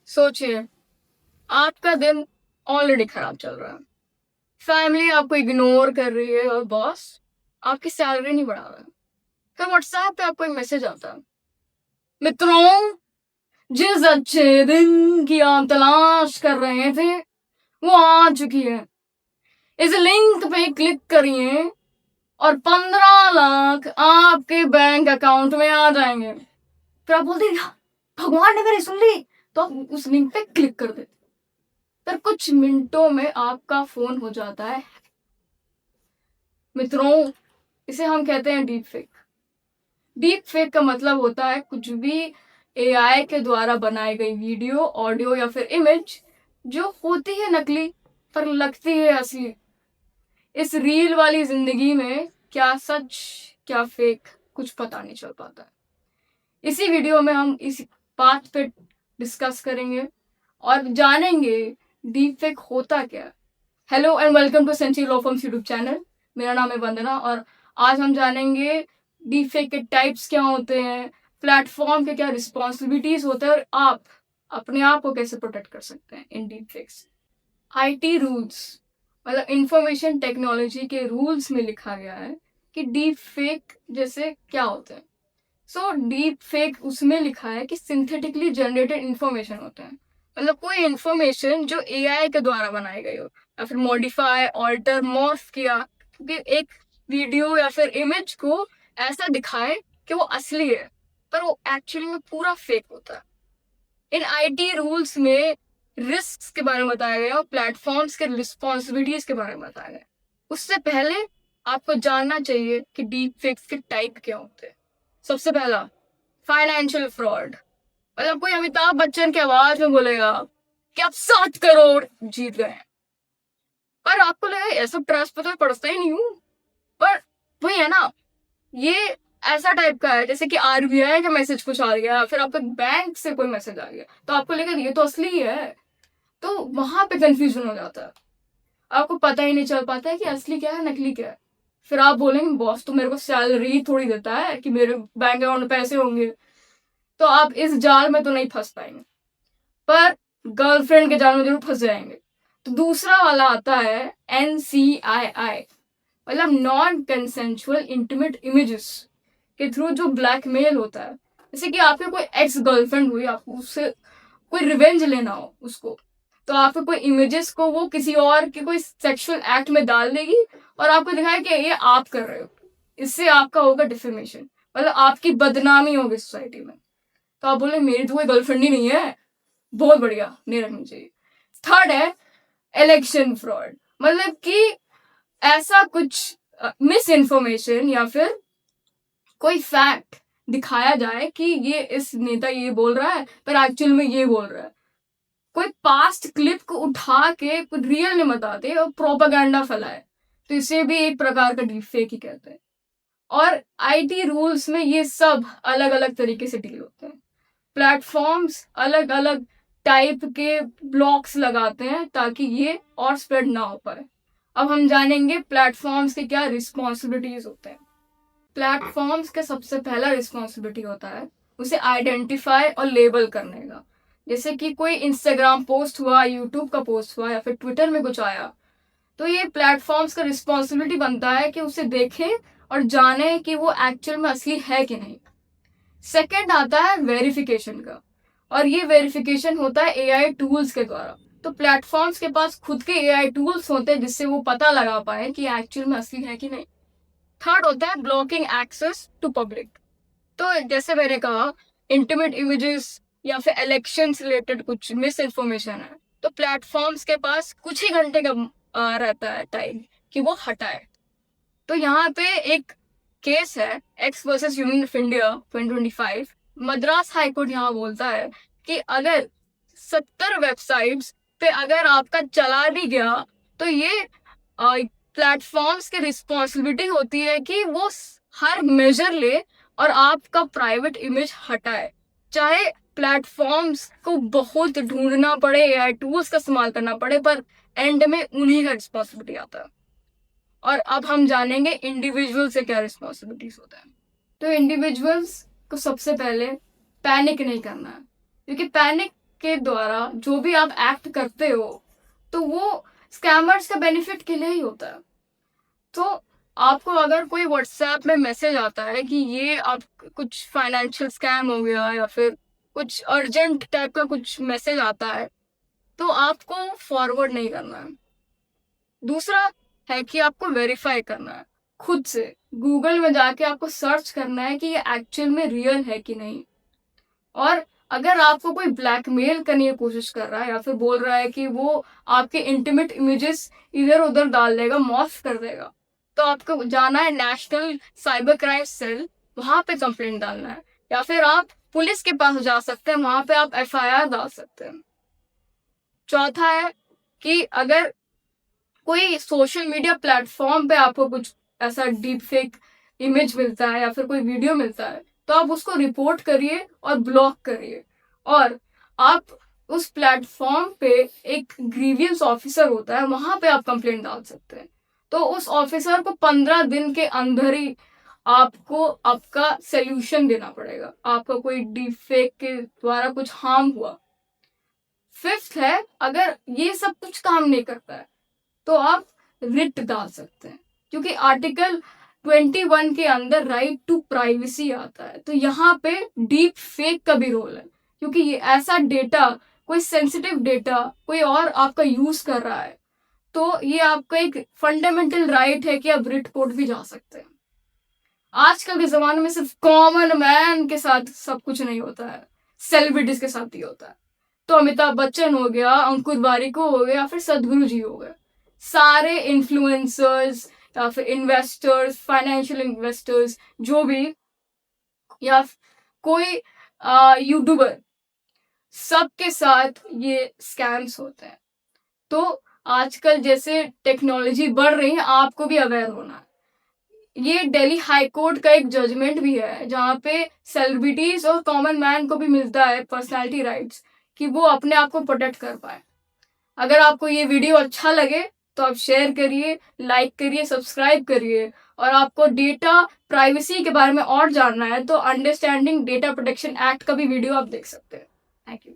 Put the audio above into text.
सोचिए, आपका दिन ऑलरेडी खराब चल रहा है। फैमिली आपको इग्नोर कर रही है और बॉस आपकी सैलरी नहीं बढ़ा रहा है। फिर व्हाट्सएप पे आपको एक मैसेज आता है, मित्रों, जिस अच्छे दिन की आप तलाश कर रहे थे वो आ चुकी है। इस लिंक पे क्लिक करिए और 15 लाख आपके बैंक अकाउंट में आ जाएंगे। फिर आप बोलते हैं, भगवान ने मेरी सुन ली, तो आप उस लिंक पे क्लिक कर देते। फिर कुछ मिनटों में आपका फोन हो जाता है। मित्रों, इसे हम कहते हैं डीप फेक। डीप फेक का मतलब होता है कुछ भी एआई के द्वारा बनाई गई वीडियो, ऑडियो या फिर इमेज जो होती है नकली पर लगती है असली। इस रील वाली जिंदगी में क्या सच क्या फेक कुछ पता नहीं चल पाता है। इसी वीडियो में हम इस बात पे डिस्कस करेंगे और जानेंगे डीप फेक होता क्या है। Hello and welcome to century law forms YouTube channel. मेरा नाम है वंदना और आज हम जानेंगे डीप फेक के टाइप्स क्या होते हैं, प्लेटफॉर्म के क्या रिस्पॉन्सिबिलिटीज होते हैं और आप अपने आप को कैसे प्रोटेक्ट कर सकते हैं इन डीप फेक्स। आईटी रूल्स मतलब इंफॉर्मेशन टेक्नोलॉजी के रूल्स में लिखा गया है कि डीप फेक जैसे क्या होते हैं। सो डीप फेक उसमें लिखा है कि सिंथेटिकली जनरेटेड इंफॉर्मेशन होते हैं, मतलब कोई इंफॉर्मेशन जो एआई के द्वारा बनाई गई हो या फिर मॉडिफाई ऑल्टर मॉर्फ किया कि एक वीडियो या फिर इमेज को ऐसा दिखाए कि वो असली है पर वो एक्चुअली में पूरा फेक होता है। इन आईटी रूल्स में रिस्क के बारे में बताया गया और प्लेटफॉर्म्स के रिस्पॉन्सिबिलिटीज के बारे में बताया गया। उससे पहले आपको जानना चाहिए कि डीप फेक्स के टाइप क्या होते हैं। सबसे पहला, फाइनेंशियल फ्रॉड। मतलब कोई अमिताभ बच्चन की आवाज में बोलेगा कि आप 7 करोड़ जीत गए हैं, पर आपको लगा ये सब ट्रस्ट पे तो पड़ता ही नहीं हूँ, पर वही है ना, ये ऐसा टाइप का है जैसे कि आरबीआई का मैसेज कुछ आ गया, फिर आपके बैंक से कोई मैसेज आ गया तो आपको लगा ये तो असली है, तो वहां पे कंफ्यूजन हो जाता है। आपको पता ही नहीं चल पाता है कि असली क्या है नकली क्या है। फिर आप बोलेंगे बॉस तो मेरे को सैलरी थोड़ी देता है कि मेरे बैंक अकाउंट में पैसे होंगे, तो आप इस जाल में तो नहीं फंस पाएंगे, पर गर्लफ्रेंड के जाल में जरूर फंस जाएंगे। तो दूसरा वाला आता है NCII, मतलब नॉन कंसेंशुअल इंटीमेट इमेजेस के थ्रू जो ब्लैकमेल होता है। जैसे कि आपके कोई एक्स गर्लफ्रेंड हुई, आपको उससे कोई रिवेंज लेना हो उसको, तो आपके कोई इमेजेस को वो किसी और के कोई सेक्सुअल एक्ट में डाल देगी और आपको दिखाए कि ये आप कर रहे हो। इससे आपका होगा डिफेमेशन, मतलब आपकी बदनामी होगी सोसाइटी में। तो आप बोले मेरी तो कोई गर्लफ्रेंड ही नहीं है, बहुत बढ़िया, नहीं रखनी चाहिए। थर्ड है इलेक्शन फ्रॉड, मतलब कि ऐसा कुछ मिस इन्फॉर्मेशन या फिर कोई फैक्ट दिखाया जाए कि ये इस नेता ये बोल रहा है पर एक्चुअल में ये बोल रहा है। कोई पास्ट क्लिप को उठा के कुछ रियल नहीं बताते और प्रोपागेंडा फैलाए, तो इसे भी एक प्रकार का डीप फेक ही कहते हैं। और आईटी रूल्स में ये सब अलग अलग तरीके से डील होते हैं। प्लेटफॉर्म्स अलग अलग टाइप के ब्लॉक्स लगाते हैं ताकि ये और स्प्रेड ना हो पाए। अब हम जानेंगे प्लेटफॉर्म्स के क्या रिस्पॉन्सिबिलिटीज होते हैं। प्लेटफॉर्म्स का सबसे पहला रिस्पॉन्सिबिलिटी होता है उसे आइडेंटिफाई और लेबल करने का। जैसे कि कोई इंस्टाग्राम पोस्ट हुआ, यूट्यूब का पोस्ट हुआ या फिर ट्विटर में कुछ आया, तो ये प्लेटफॉर्म्स का रिस्पॉन्सिबिलिटी बनता है कि उसे देखें और जाने कि वो एक्चुअल में असली है कि नहीं। सेकंड आता है वेरिफिकेशन का, और ये वेरिफिकेशन होता है एआई टूल्स के द्वारा। तो प्लेटफॉर्म्स के पास खुद के एआई टूल्स होते हैं जिससे वो पता लगा पाए कि एक्चुअल में असली है कि नहीं। थर्ड होता है ब्लॉकिंग एक्सेस टू पब्लिक। तो जैसे मैंने कहा, इंटीमेट इमेजेस या फिर इलेक्शन रिलेटेड कुछ मिस इन्फॉर्मेशन है तो प्लेटफॉर्म्स के पास कुछ ही घंटे का रहता है टाइम कि वो हटाए। तो यहाँ पे एक केस है x versus union of India 2025। Madras high court यहाँ बोलता है कि अगर 70 वेबसाइट्स पे अगर आपका चला भी गया तो ये प्लेटफॉर्म्स की रिस्पॉन्सिबिलिटी होती है कि वो हर मेजर ले और आपका प्राइवेट इमेज हटाए। चाहे प्लेटफॉर्म्स को बहुत ढूंढना पड़े, एआई टूल्स का इस्तेमाल करना पड़े, पर एंड में उन्हीं का रिस्पॉन्सिबिलिटी आता है। और अब हम जानेंगे इंडिविजुअल से क्या रिस्पॉन्सिबिलिटीज होता है। तो इंडिविजुअल्स को सबसे पहले पैनिक नहीं करना है, क्योंकि पैनिक के द्वारा जो भी आप एक्ट करते हो तो वो स्कैमर्स का बेनिफिट के लिए ही होता है। तो आपको अगर कोई व्हाट्सएप में मैसेज आता है कि ये आप कुछ फाइनेंशियल स्कैम हो गया या फिर कुछ अर्जेंट टाइप का कुछ मैसेज आता है, तो आपको फॉरवर्ड नहीं करना है। दूसरा है कि आपको वेरीफाई करना है खुद से। गूगल में जाके आपको सर्च करना है कि ये एक्चुअल में रियल है कि नहीं। और अगर आपको कोई ब्लैकमेल करने की कोशिश कर रहा है या फिर बोल रहा है कि वो आपके इंटीमेट इमेजेस इधर उधर डाल देगा, मॉर्फ कर देगा, तो आपको जाना है नेशनल साइबर क्राइम सेल, वहां पे कंप्लेंट डालना है। या फिर आप पुलिस के पास जा सकते हैं, वहां पे आप एफआईआर डाल सकते हैं। चौथा है कि अगर कोई सोशल मीडिया प्लेटफॉर्म पे आपको कुछ ऐसा डीप फेक इमेज मिलता है या फिर कोई वीडियो मिलता है, तो आप उसको रिपोर्ट करिए और ब्लॉक करिए। और आप उस प्लेटफॉर्म पे एक ग्रीवियंस ऑफिसर होता है, वहां पे आप कंप्लेंट डाल सकते हैं। तो उस ऑफिसर को 15 दिन के अंदर ही आपको आपका सोल्यूशन देना पड़ेगा, आपका कोई डीप फेक के द्वारा कुछ हार्म हुआ। फिफ्थ है, अगर ये सब कुछ काम नहीं करता है तो आप रिट डाल सकते हैं, क्योंकि आर्टिकल 21 के अंदर राइट टू प्राइवेसी आता है। तो यहाँ पे डीप फेक का भी रोल है, क्योंकि ये ऐसा डेटा, कोई सेंसिटिव डेटा कोई और आपका यूज कर रहा है, तो ये आपका एक फंडामेंटल राइट है कि आप रिट कोर्ट भी जा सकते हैं। आजकल के जमाने में सिर्फ कॉमन मैन के साथ सब कुछ नहीं होता है, सेलिब्रिटीज के साथ भी होता है। तो अमिताभ बच्चन हो गया, अंकुर वारिको हो गया, या फिर सदगुरु जी हो गए, सारे इन्फ्लुएंसर्स या फिर इन्वेस्टर्स, फाइनेंशियल इन्वेस्टर्स जो भी, या कोई यूट्यूबर, सबके साथ ये स्कैम्स होते हैं। तो आजकल जैसे टेक्नोलॉजी बढ़ रही है, आपको भी अवेयर होना है। ये दिल्ली हाई कोर्ट का एक जजमेंट भी है, जहाँ पे सेलिब्रिटीज और कॉमन मैन को भी मिलता है पर्सनालिटी राइट्स, कि वो अपने आप को प्रोटेक्ट कर पाए। अगर आपको ये वीडियो अच्छा लगे तो आप शेयर करिए, लाइक करिए, सब्सक्राइब करिए। और आपको डेटा प्राइवेसी के बारे में और जानना है तो अंडरस्टैंडिंग डेटा प्रोटेक्शन एक्ट का भी वीडियो आप देख सकते हैं। Thank you.